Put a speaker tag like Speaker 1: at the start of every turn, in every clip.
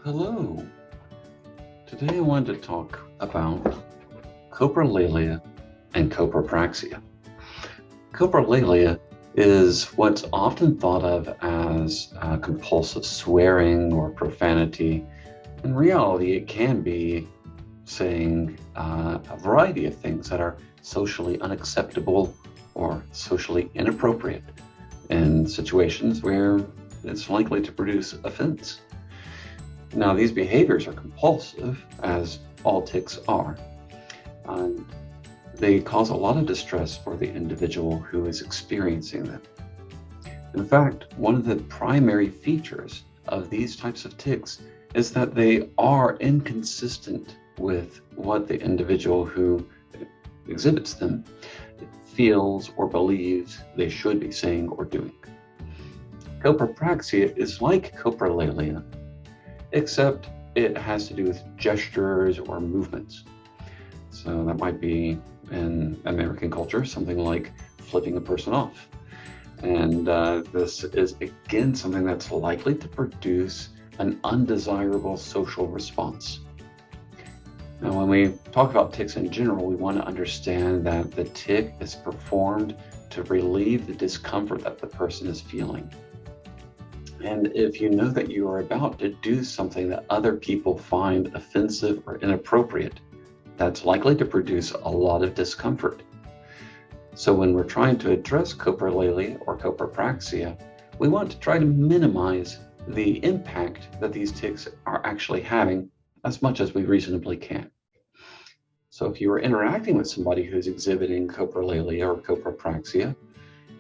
Speaker 1: Hello. Today I wanted to talk about Copralalia and Coprapraxia. Copralalia is what's often thought of as compulsive swearing or profanity. In reality, it can be saying a variety of things that are socially unacceptable or socially inappropriate in situations where it's likely to produce offense. Now, these behaviors are compulsive, as all tics are. They cause a lot of distress for the individual who is experiencing them. In fact, one of the primary features of these types of tics is that they are inconsistent with what the individual who exhibits them feels or believes they should be saying or doing. Coprapraxia is like copralalia, except it has to do with gestures or movements. So that might be in American culture, something like flipping a person off. And this is, again, something that's likely to produce an undesirable social response. Now, when we talk about tics in general, we want to understand that the tic is performed to relieve the discomfort that the person is feeling. And if you know that you are about to do something that other people find offensive or inappropriate, that's likely to produce a lot of discomfort. So when we're trying to address copralalia or coprapraxia, we want to try to minimize the impact that these tics are actually having as much as we reasonably can. So if you are interacting with somebody who's exhibiting copralalia or coprapraxia,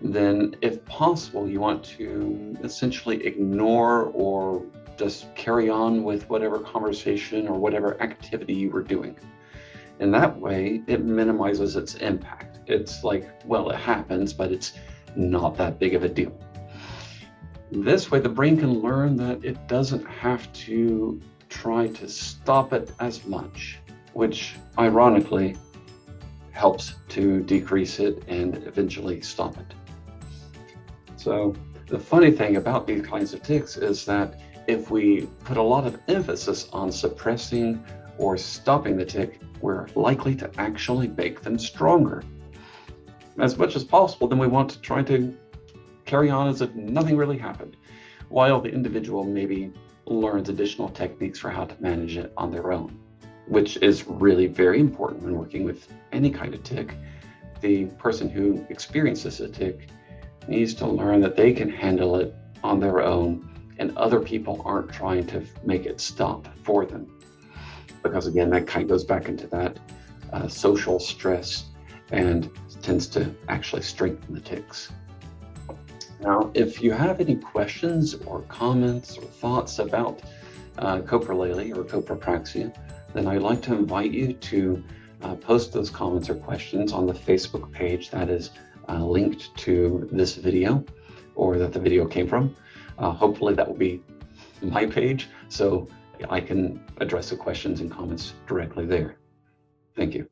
Speaker 1: then if possible, you want to essentially ignore or just carry on with whatever conversation or whatever activity you were doing. In that way, it minimizes its impact. It's like, well, it happens, but it's not that big of a deal. This way, the brain can learn that it doesn't have to try to stop it as much, which ironically helps to decrease it and eventually stop it. So the funny thing about these kinds of tics is that if we put a lot of emphasis on suppressing or stopping the tic, we're likely to actually make them stronger. As much as possible, then we want to try to carry on as if nothing really happened, while the individual maybe learns additional techniques for how to manage it on their own, which is really very important when working with any kind of tic. The person who experiences a tic needs to learn that they can handle it on their own and other people aren't trying to make it stop for them. Because again, that kind of goes back into that social stress and tends to actually strengthen the tics. Now, if you have any questions or comments or thoughts about copralalia or coprapraxia, then I'd like to invite you to post those comments or questions on the Facebook page that is linked to this video or that the video came from. Hopefully that will be my page, so I can address the questions and comments directly there. Thank you.